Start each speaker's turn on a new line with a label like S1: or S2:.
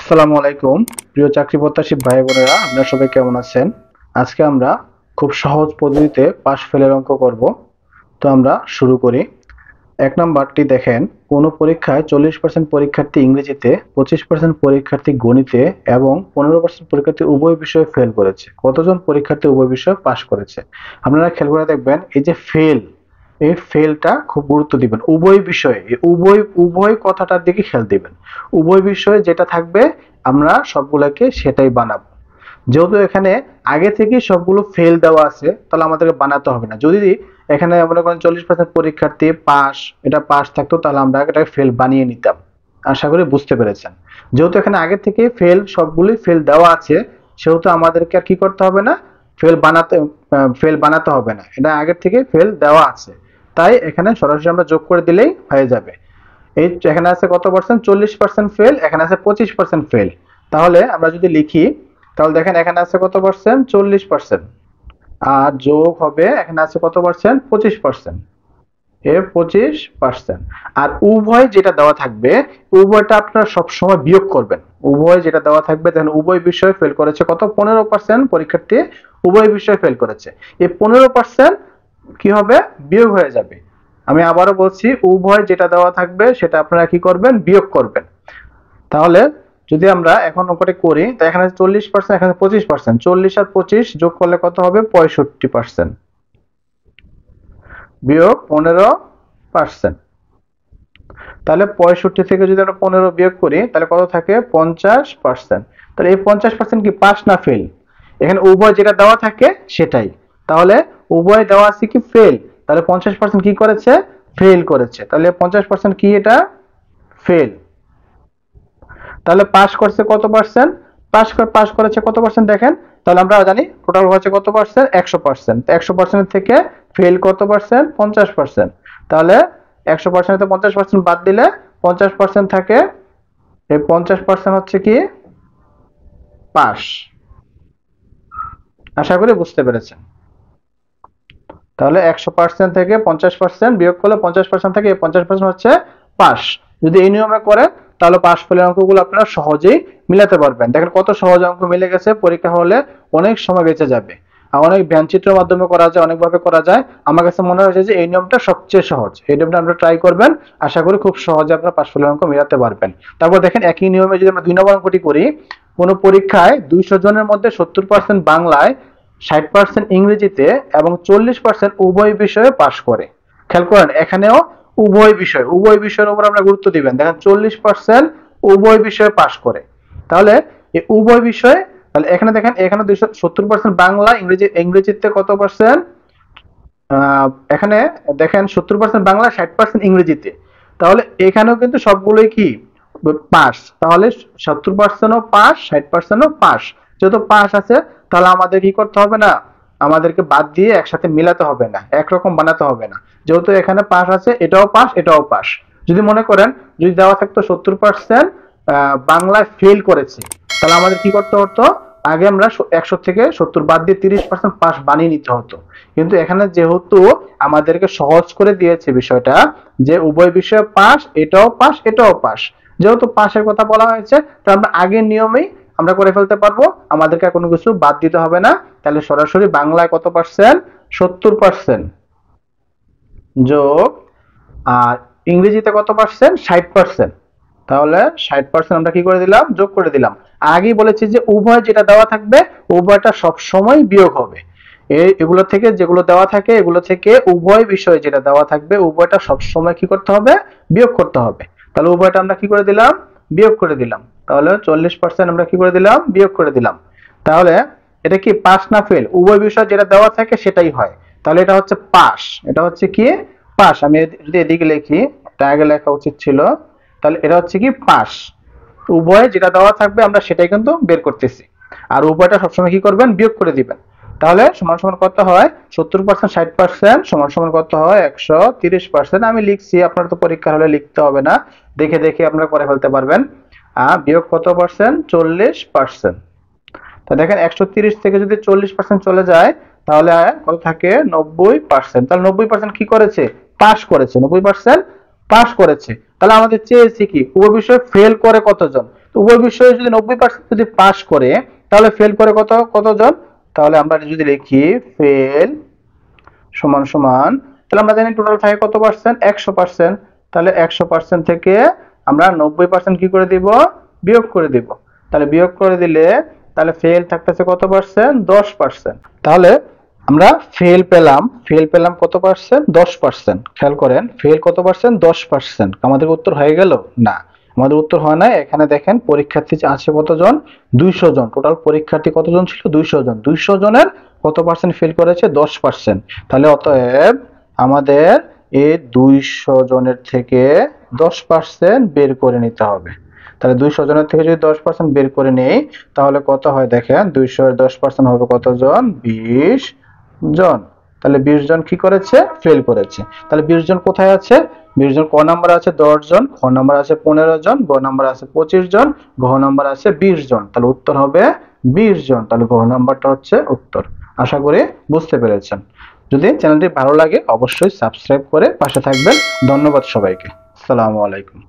S1: আসসালামু আলাইকুম প্রিয় চাকরি প্রত্যাশী ভাই বোনেরা, আপনারা সবাই কেমন আছেন? আজকে আমরা খুব সহজ পদ্ধতিতে পাশ ফেলের অঙ্ক করব। তো আমরা শুরু করি। ১ নাম্বারটি দেখেন, কোনো পরীক্ষায় ৪০% পরীক্ষার্থী ইংরেজিতে, ২৫% পরীক্ষার্থী গণিতে এবং ১৫% পরীক্ষার্থী উভয় বিষয়ে ফেল করেছে। কতজন পরীক্ষার্থী উভয় বিষয়ে পাশ করেছে? আপনারা খেয়াল করে দেখবেন, এই যে ফেল, এই ফেলটা খুব গুরুত্ব দিবেন। উভয় বিষয়ে, উভয় উভয় কথাটার দিকে খেয়াল দিবেন। উভয় বিষয়ে যেটা থাকবে আমরা সবগুলোকে সেটাই বানাবো। যেহেতু এখানে আগে থেকেই সবগুলো ফেল দেওয়া আছে, তাহলে আমাদেরকে বানাতে হবে না। যদি এখানে মনে করেন ৪০% পরীক্ষার্থী পাস, এটা পাস থাকতো, তাহলে আমরা এটাকে ফেল বানিয়ে নিতাম। আশা করি বুঝতে পেরেছেন। যেহেতু এখানে আগে থেকে ফেল, সবগুলোই ফেল দেওয়া আছে, সেহেতু আমাদেরকে আর কি করতে হবে না, ফেল বানাতে হবে না। এটা আগে থেকে ফেল দেওয়া আছে, তাই এখানে সরাসরি আমরা যোগ করে দিলেই হয়ে যাবে। এই এখানে আছে কত পার্সেন্ট? ৪০% ফেল, এখানে আছে 25% ফেল। তাহলে আমরা যদি লিখি, তাহলে দেখেন এখানে আছে কত পার্সেন্ট? 40%। আর যোগ হবে, এখানে আছে কত পার্সেন্ট? 25%। 25%। আর উভয় যেটা দেওয়া থাকবে, উভয়টা আপনারা সবসময় বিয়োগ করবেন। উভয় যেটা দেওয়া থাকবে, দেখেন উভয় বিষয়ে ফেল করেছে কত? 15% পরীক্ষার্থী উভয় বিষয়ে ফেল করেছে। এই 15% কি হবে? বিয়োগ হয়ে যাবে। আমি আবারও বলছি, উভয় যেটা দেওয়া থাকবে সেটা আপনারা কি করবেন? বিয়োগ করবেন। তাহলে যদি আমরা এখন অঙ্কটা করি, তো এখানে 40%, এখানে 25%, 40 আর 25 যোগ করলে কত হবে? 65%। বিয়োগ 15%। তাহলে 65 থেকে যদি আমরা 15 বিয়োগ করি, তাহলে কত থাকে? 50%। তাহলে এই 50% কি পাস না ফেল? এখানে উভয় যেটা দেওয়া থাকে সেটাই। তাহলে উভয় দেওয়া আছে কি? ফেল। তাহলে 50% কি করেছে? ফেল করেছে। তাহলে 50% কি? এটা ফেল। তাহলে পাস করছে কত পার্সেন্ট? পাস করেছে কত পার্সেন্ট দেখেন। তাহলে আমরা জানি টোটাল হচ্ছে কত পার্সেন্ট? 100%। 100% থেকে ফেল কত পার্সেন্ট? 50%। তাহলে 100% থেকে 50% বাদ দিলে 50% থাকে। এই 50% হচ্ছে কি? পাস। আশা করি বুঝতে পেরেছেন। তাহলে 100% থেকে 50% বিয়োগ করলে 50% থেকে এই 50% হচ্ছে পাস। যদি এই নিয়মে করেন, তাহলে পাস ফেলের অঙ্কগুলো আপনারা সহজেই মিলাতে পারবেন। দেখেন কত সহজ অঙ্ক মিলে গেছে। পরীক্ষা হলে অনেক সময় বেঁচে যাবে। আর অনেক ব্যঞ্চিত্রের মাধ্যমে করা যায়, অনেকভাবে করা যায়। আমার কাছে মনে হয়েছে যে এই নিয়মটা সবচেয়ে সহজ। এই নিয়মটা আপনারা ট্রাই করবেন। আশা করি খুব সহজে আপনারা পাস ফেলের অঙ্ক মিলাতে পারবেন। তারপর দেখেন একই নিয়মে যদি আমরা 2 নম্বর অঙ্কটি করি, কোনো পরীক্ষায় 200 জনের মধ্যে 70% বাংলায়, 60% ইংরেজিতে এবং 40% উভয় বিষয়ে পাশ করে। খেয়াল করেন, এখানেও উভয় বিষয়ের উপর আমরা গুরুত্ব দিবেন। দেখেন 40% উভয় বিষয়ে পাশ করে। তাহলে এই উভয় বিষয়, তাহলে এখানে দেখেন, এখানে 270% বাংলা, ইংরেজিতে কত পার্সেন্ট? এখানে দেখেন 70% বাংলা, 60% ইংরেজিতে। তাহলে এখানেও কিন্তু সবগুলোই কি? পাস। তাহলে 70%ও পাস, 60%ও পাস। যেহেতু পাস আছে, তাহলে আমাদের কি করতে হবে না, আমাদেরকে বাদ দিয়ে একসাথে মিলাতে হবে না, একরকম বানাতে হবে না। যেহেতু এখানে পাস আছে, এটাও পাস, এটাও পাস। যদি মনে করেন, যদি দেওয়া থাকতো 70% বাংলায় ফেল করেছে, তাহলে আমাদের কি করতে হতো? আগে আমরা 100 থেকে 70 বাদ দিয়ে 30% পাস বানিয়ে নিতে হতো। কিন্তু এখানে যেহেতু আমাদেরকে সহজ করে দিয়েছে বিষয়টা, যে উভয় বিষয়ে পাস, এটাও পাস, এটাও পাস, যেহেতু পাশের কথা বলা হয়েছে, তাহলে আমরা আগের নিয়মেই আমরা করে ফেলতে পারবো। আমাদেরকে কোনো কিছু বাদ দিতে হবে না। তাহলে সরাসরি বাংলায় কত পার্সেন্ট? 70% যোগ, আর ইংরেজিতে কত পার্সেন্ট? 60%। তাহলে 60% আমরা কি করে দিলাম? যোগ করে দিলাম। আগেই বলেছি যে উভয় যেটা দেওয়া থাকবে, উভয়টা সবসময় বিয়োগ হবে। এগুলো থেকে যেগুলো দেওয়া থাকে, এগুলো থেকে উভয় বিষয় যেটা দেওয়া থাকবে, উভয়টা সবসময় কি করতে হবে? বিয়োগ করতে হবে। তাহলে উভয়টা আমরা কি করে দিলাম? বিয়োগ করে দিলাম। তাহলে 40% আমরা কি করে দিলাম? বিয়োগ করে দিলাম। তাহলে এটা কি পাস না ফেল? উভয় বিষয় যেটা দেওয়া থাকে সেটাই হয়। তাহলে এটা হচ্ছে পাস। এটা হচ্ছে কি? পাস। আমি যদি এদিকে লিখি, এটা আগে লেখা উচিত ছিল। তাহলে এটা হচ্ছে কি? পাস। উভয় যেটা দেওয়া থাকবে আমরা সেটাই কিন্তু বের করতেছি। আর উভয়টা সবসময় কি করবেন? বিয়োগ করে দিবেন। তাহলে সমান সমান কত হয়? 70% 60% সমান সমান কত হয়? 130%। আমি লিখছি, আপনার তো পরীক্ষা হলে লিখতে হবে না, দেখে দেখে আপনারা করে ফেলতে পারবেন। বিয়োগ কত পার্সেন্ট? 40%। তো দেখেন 130 থেকে যদি 40% চলে যায়, তাহলে কত থাকে? 90%। তাহলে 90% কি করেছে? পাস করেছে। 90% পাস করেছে, তাহলে আমাদের চেয়েছি কি উভয় বিষয়ে ফেল করে কতজন। তো উভয় বিষয়ে যদি 90% যদি পাস করে তাহলে ফেল করে কতজন। তাহলে আমরা যদি লিখি ফেল সমান সমান, তাহলে আমরা জানি টোটাল থাকে কত পার্সেন্ট, 100%। তাহলে 100% থেকে আমরা 90% কি করে দিব, বিয়োগ করে দিব। তাহলে বিয়োগ করে দিলে তাহলে ফেল থাকতেছে কত পার্সেন্ট, 10%। তাহলে আমরা ফেল পেলাম কত পার্সেন্ট, 10%। খেয়াল করেন ফেল কত পার্সেন্ট, 10%। আমাদের উত্তর হয়ে গেল না, আমাদের উত্তর হয় না। এখানে দেখেন পরীক্ষার্থী আছে কতজন, 200 জন। টোটাল পরীক্ষার্থী কতজন ছিল, 200 জন। 200 জনের কত পার্সেন্ট ফেল করেছে, 10%। তাহলে অতএব আমাদের এই 200 জনের থেকে 10% বের করে নিতে হবে। তাহলে 200 জনের থেকে যদি 10% বের করে নেই তাহলে কত হয় দেখেন, 200 এর 10% হবে কতজন, 20 জন। তাহলে 20 জন কি করেছে, ফেল করেছে। তাহলে 20 জন কোথায় আছে, 20 জন ক নাম্বার আছে 10 জন, খ নাম্বার আছে 15 জন, গ নাম্বার আছে 25 জন, ঘ নাম্বার আছে 20 জন। তাহলে উত্তর হবে 20 জন। তাহলে ঘ নাম্বারটা হচ্ছে উত্তর। আশা করি বুঝতে পেরেছেন। যদি চ্যানেলটি ভালো লাগে অবশ্যই সাবস্ক্রাইব করে পাশে থাকবেন। ধন্যবাদ সবাইকে। আসসালামু আলাইকুম।